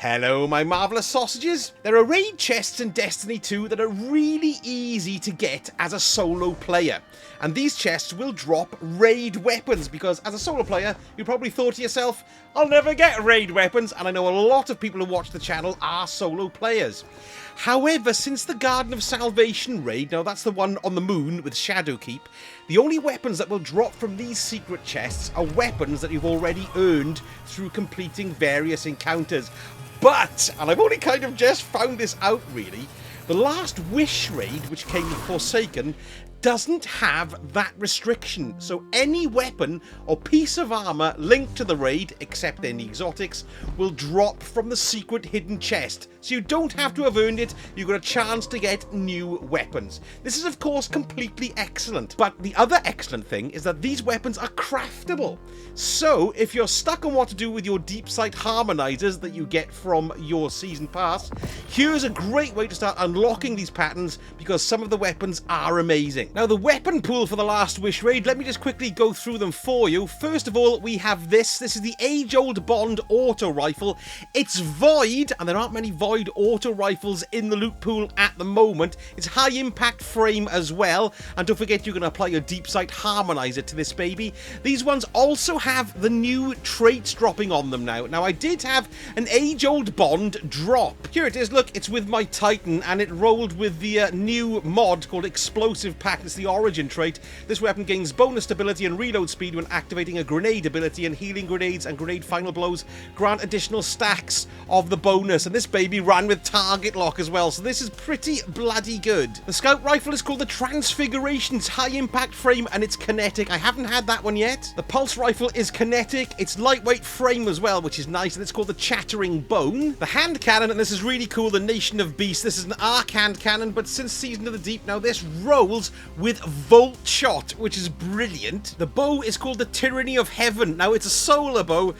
Hello my marvellous sausages! There are raid chests in Destiny 2 that are really easy to get as a solo player. And these chests will drop raid weapons because as a solo player, you probably thought to yourself, I'll never get raid weapons, and I know a lot of people who watch the channel are solo players. However, since the Garden of Salvation raid, now that's the one on the moon with Shadowkeep, the only weapons that will drop from these secret chests are weapons that you've already earned through completing various encounters. But, and I've only kind of just found this out really, the last Wish raid, which came with Forsaken, doesn't have that restriction. So any weapon or piece of armor linked to the raid, except any exotics, will drop from the secret hidden chest. So you don't have to have earned it, you've got a chance to get new weapons. This is of course completely excellent, but the other excellent thing is that these weapons are craftable. So if you're stuck on what to do with your deep sight harmonizers that you get from your season pass, here's a great way to start unlocking these patterns because some of the weapons are amazing. Now the weapon pool for the last Wish raid, let me just quickly go through them for you. First of all, we have this is the age-old Bond auto rifle. It's void, and there aren't many void auto rifles in the loot pool at the moment. It's high impact frame as well, and don't forget you can apply your deep sight harmonizer to this baby. These ones also have the new traits dropping on them now. Now I did have an age-old Bond drop. Here it is, look, it's with my Titan, and it rolled with the new mod called Explosive Pack. It's the origin trait. This weapon gains bonus stability and reload speed when activating a grenade ability, and healing grenades and grenade final blows grant additional stacks of the bonus, and this baby ran with target lock as well, so this is pretty bloody good. The scout rifle is called the Transfiguration. It's high impact frame and it's kinetic. I haven't had that one yet. The pulse rifle is kinetic. It's lightweight frame as well, which is nice, and it's called the Chattering Bone. The hand cannon, and this is really cool, the Nation of Beasts. This is an arc hand cannon, but since Season of the Deep now this rolls with Volt Shot, which is brilliant. The bow is called the Tyranny of Heaven. Now it's a solar bow.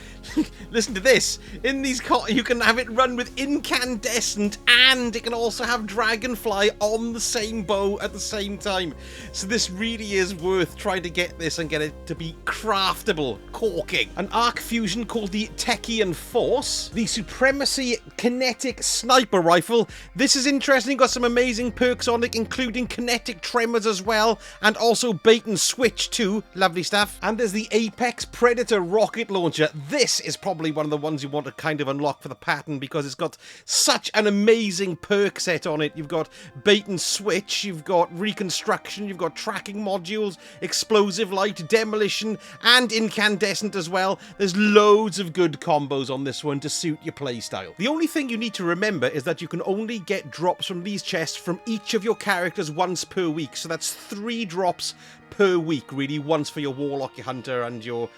Listen to this. In these you can have it run with Incandescent, and it can also have Dragonfly on the same bow at the same time. So this really is worth trying to get this and get it to be craftable. Corking. An arc fusion called the Techian Force. The Supremacy Kinetic Sniper Rifle. This is interesting. Got some amazing perks on it, including kinetic tremors as well, and also bait and switch too. Lovely stuff. And there's the Apex Predator rocket launcher. This is probably one of the ones you want to kind of unlock for the pattern because it's got such an amazing perk set on it. You've got bait and switch, you've got reconstruction, you've got tracking modules, explosive light, demolition, and incandescent as well. There's loads of good combos on this one to suit your playstyle. The only thing you need to remember is that you can only get drops from these chests from each of your characters once per week. So that's 3 drops per week, really, once for your Warlock, your Hunter, and your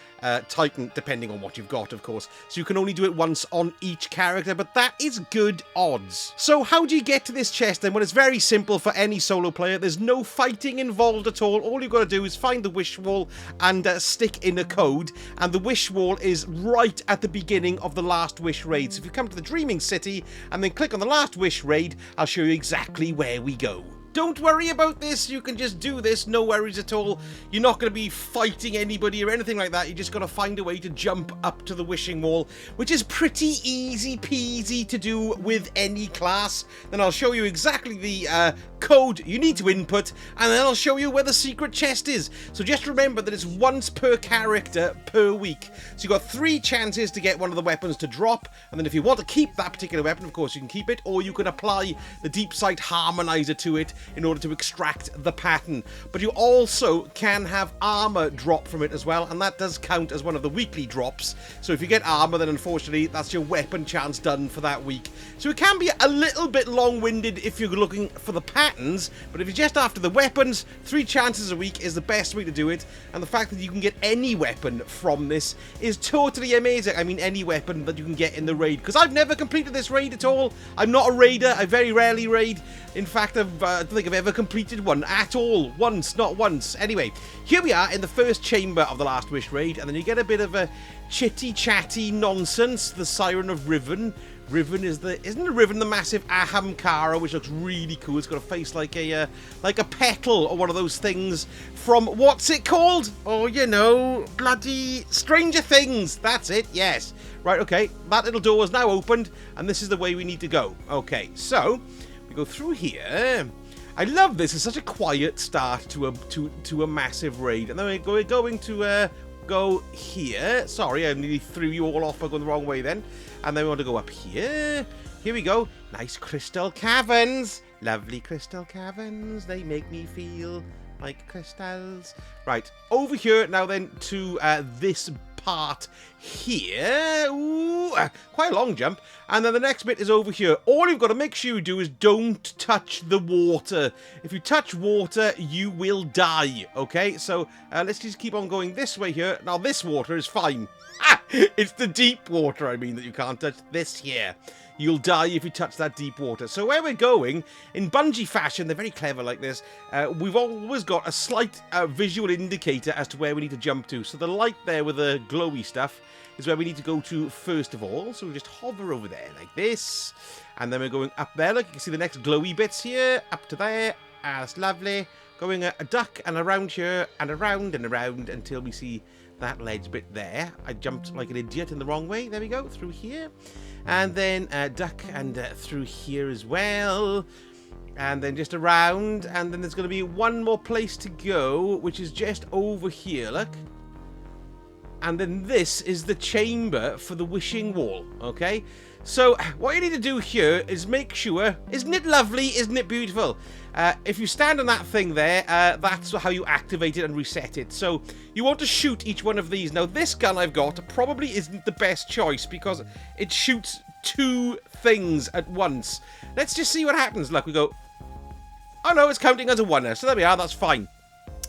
Titan, depending on what you've got, of course. So you can only do it once on each character, but that is good odds. So how do you get to this chest then? Well, it's very simple for any solo player. There's no fighting involved at all. All you've got to do is find the wish wall and stick in a code, and the wish wall is right at the beginning of the last wish raid. So if you come to the Dreaming City and then click on the last wish raid, I'll show you exactly where we go. Don't worry about this, you can just do this, no worries at all. You're not going to be fighting anybody or anything like that, you just got to find a way to jump up to the wishing wall, which is pretty easy peasy to do with any class. Then I'll show you exactly the code you need to input, and then I'll show you where the secret chest is. So just remember that it's once per character per week. So you've got 3 chances to get one of the weapons to drop, and then if you want to keep that particular weapon, of course you can keep it, or you can apply the deep sight harmonizer to it in order to extract the pattern. But you also can have armor drop from it as well, and that does count as one of the weekly drops. So if you get armor, then unfortunately that's your weapon chance done for that week. So it can be a little bit long-winded if you're looking for the patterns, but if you're just after the weapons, 3 chances a week is the best way to do it. And the fact that you can get any weapon from this is totally amazing. I mean, any weapon that you can get in the raid, because I've never completed this raid at all. I'm not a raider, I very rarely raid. In fact, I don't think I've ever completed one at all. Once, not once. Anyway, here we are in the first chamber of the last wish raid, and then you get a bit of a chitty-chatty nonsense, the Siren of Riven, Riven isn't the Riven the massive Ahamkara, which looks really cool. It's got a face like a petal or one of those things from, what's it called? Oh, you know, bloody Stranger Things. That's it. Yes. Right. Okay. That little door is now opened, and this is the way we need to go. Okay. So we go through here. I love this. It's such a quiet start to a massive raid, and then we're going to go here. Sorry, I nearly threw you all off by going the wrong way then. And then we want to go up here. Here we go. Nice crystal caverns. Lovely crystal caverns. They make me feel like crystals. Right, over here now then to this part here. Ooh, quite a long jump. And then the next bit is over here. All you've got to make sure you do is don't touch the water. If you touch water, you will die. Okay, so let's just keep on going this way here. Now this water is fine. It's the deep water, I mean, that you can't touch. This here. You'll die if you touch that deep water. So where we're going, in Bungie fashion, they're very clever like this, we've always got a slight visual indicator as to where we need to jump to. So the light there with the glowy stuff is where we need to go to first of all. So we'll just hover over there like this. And then we're going up there. Look, you can see the next glowy bits here. Up to there. That's lovely. Going a duck and around here and around until we see that ledge bit there. I jumped like an idiot in the wrong way. There we go. Through here. And then duck and through here as well. And then just around. And then there's going to be one more place to go, which is just over here. Look. And then this is the chamber for the wishing wall. Okay. So what you need to do here is make sure, isn't it lovely? Isn't it beautiful? If you stand on that thing there, that's how you activate it and reset it. So you want to shoot each one of these. Now this gun I've got probably isn't the best choice because it shoots two things at once. Let's just see what happens. Look, we go, oh no, it's counting as a one now. So there we are, that's fine.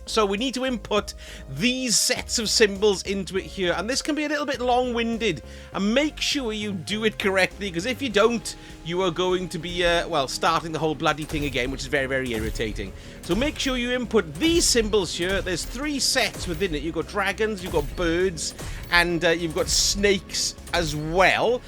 So we need to input these sets of symbols into it here. And this can be a little bit long-winded. And make sure you do it correctly, because if you don't, you are going to be, well, starting the whole bloody thing again, which is very, very irritating. So make sure you input these symbols here. There's 3 sets within it. You've got dragons, you've got birds, and you've got snakes as well.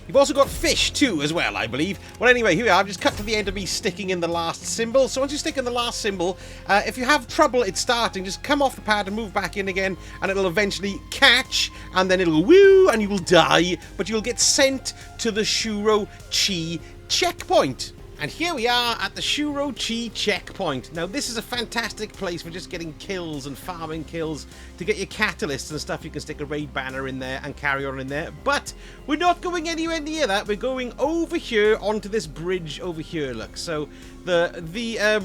You've also got fish too, as well, I believe. Well, anyway, here we are. I've just cut to the end of me sticking in the last symbol. So once you stick in the last symbol, if you have trouble it starting, just come off the pad and move back in again, and it'll eventually catch, and then it'll woo, and you will die, but you'll get sent to the Shuro Chi checkpoint. And here we are at the Shuro Chi checkpoint. Now, this is a fantastic place for just getting kills and farming kills to get your catalysts and stuff. You can stick a raid banner in there and carry on in there. But we're not going anywhere near that. We're going over here onto this bridge over here, look. So the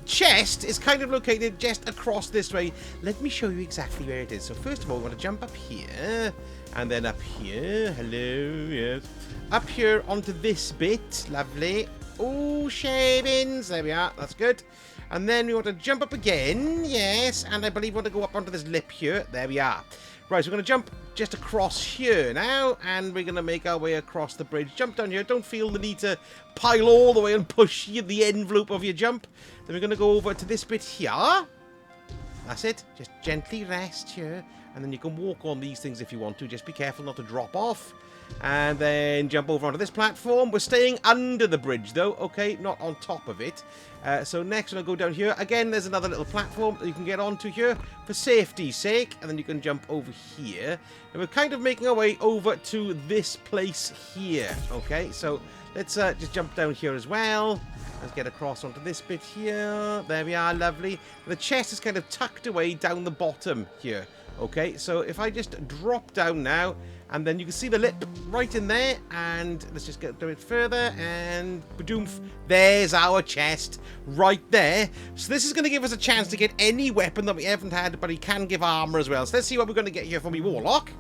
chest is kind of located just across this way. Let me show you exactly where it is. So first of all, we want to jump up here and then up here. Hello, yes. Up here onto this bit. Lovely. Oh, shavings. There we are. That's good. And then we want to jump up again. Yes. And I believe we want to go up onto this lip here. There we are. Right, so we're going to jump just across here now. And we're going to make our way across the bridge. Jump down here. Don't feel the need to pile all the way and push the envelope of your jump. Then we're going to go over to this bit here. That's it. Just gently rest here. And then you can walk on these things if you want to. Just be careful not to drop off. And then jump over onto this platform. We're staying under the bridge, though. Okay, not on top of it. So next, we'll go down here. Again, there's another little platform that you can get onto here for safety's sake. And then you can jump over here. And we're kind of making our way over to this place here. Okay, so let's just jump down here as well. Let's get across onto this bit here. There we are, lovely. The chest is kind of tucked away down the bottom here. Okay, so if I just drop down now, and then you can see the lip right in there, and let's just get a bit further, and badoomf, there's our chest right there. So this is going to give us a chance to get any weapon that we haven't had, but he can give armor as well. So let's see what we're going to get here for me warlock.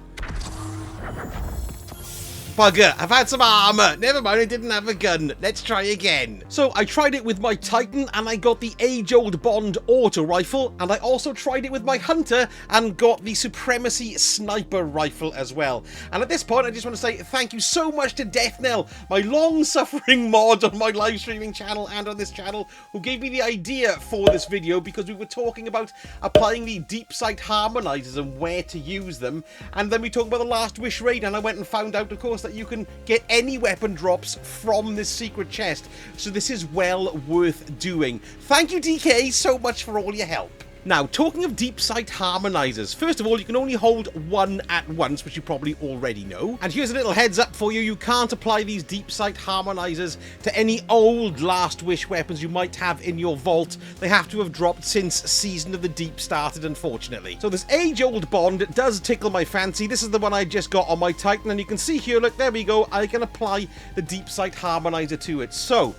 Bugger, I've had some armor. Never mind, I didn't have a gun. Let's try again. So I tried it with my Titan and I got the age-old Bond auto rifle, and I also tried it with my Hunter and got the Supremacy sniper rifle as well. And at this point, I just want to say thank you so much to Deathnell, my long-suffering mod on my live streaming channel and on this channel, who gave me the idea for this video, because we were talking about applying the deep sight harmonizers and where to use them. And then we talked about the Last Wish raid, and I went and found out, of course, that you can get any weapon drops from this secret chest. So this is well worth doing. Thank you, DK, so much for all your help. Now, talking of deep sight harmonizers, first of all, you can only hold one at once, which you probably already know. And here's a little heads up for you, you can't apply these deep sight harmonizers to any old Last Wish weapons you might have in your vault. They have to have dropped since Season of the Deep started, unfortunately. So this age-old bond does tickle my fancy. This is the one I just got on my Titan, and you can see here, look, there we go, I can apply the deep sight harmonizer to it. So,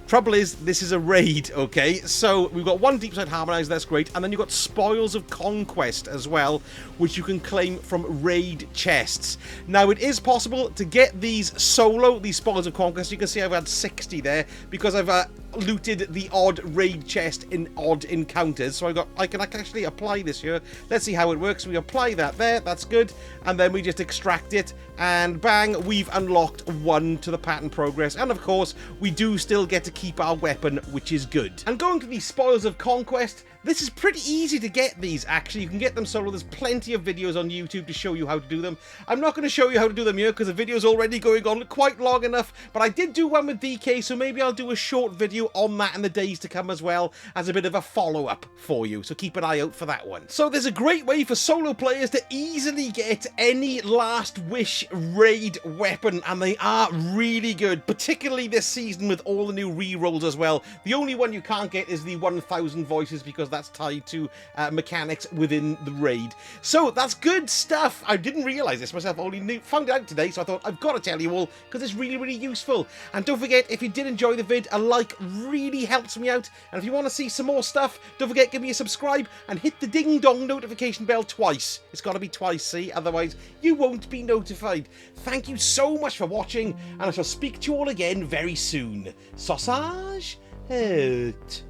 trouble is, this is a raid, okay? So, we've got one deep sight harmonizer, that's great. And then you've got Spoils of Conquest as well, which you can claim from raid chests. Now, it is possible to get these solo, these Spoils of Conquest. You can see I've had 60 there, because I've looted the odd raid chest in odd encounters. So I can actually apply this here. Let's see how it works. We apply that there, that's good. And then we just extract it, and bang, we've unlocked one to the pattern progress. And of course, we do still get to keep our weapon, which is good. And going to the Spoils of Conquest, this is pretty easy to get these, actually. You can get them solo. There's plenty of videos on YouTube to show you how to do them. I'm not going to show you how to do them here because the video's already going on quite long enough, but I did do one with DK, so maybe I'll do a short video on that in the days to come as well, as a bit of a follow-up for you, so keep an eye out for that one. So there's a great way for solo players to easily get any Last Wish raid weapon, and they are really good, particularly this season with all the new re-rolls as well. The only one you can't get is the 1000 voices, because that's tied to mechanics within the raid. So that's good stuff. I didn't realise this myself, only found it out today, so I thought I've got to tell you all because it's really, really useful. And don't forget, if you did enjoy the vid, a like really helps me out. And if you want to see some more stuff, don't forget, give me a subscribe and hit the ding dong notification bell twice. It's got to be twice, see? Otherwise, you won't be notified. Thank you so much for watching, and I shall speak to you all again very soon. Sausage out.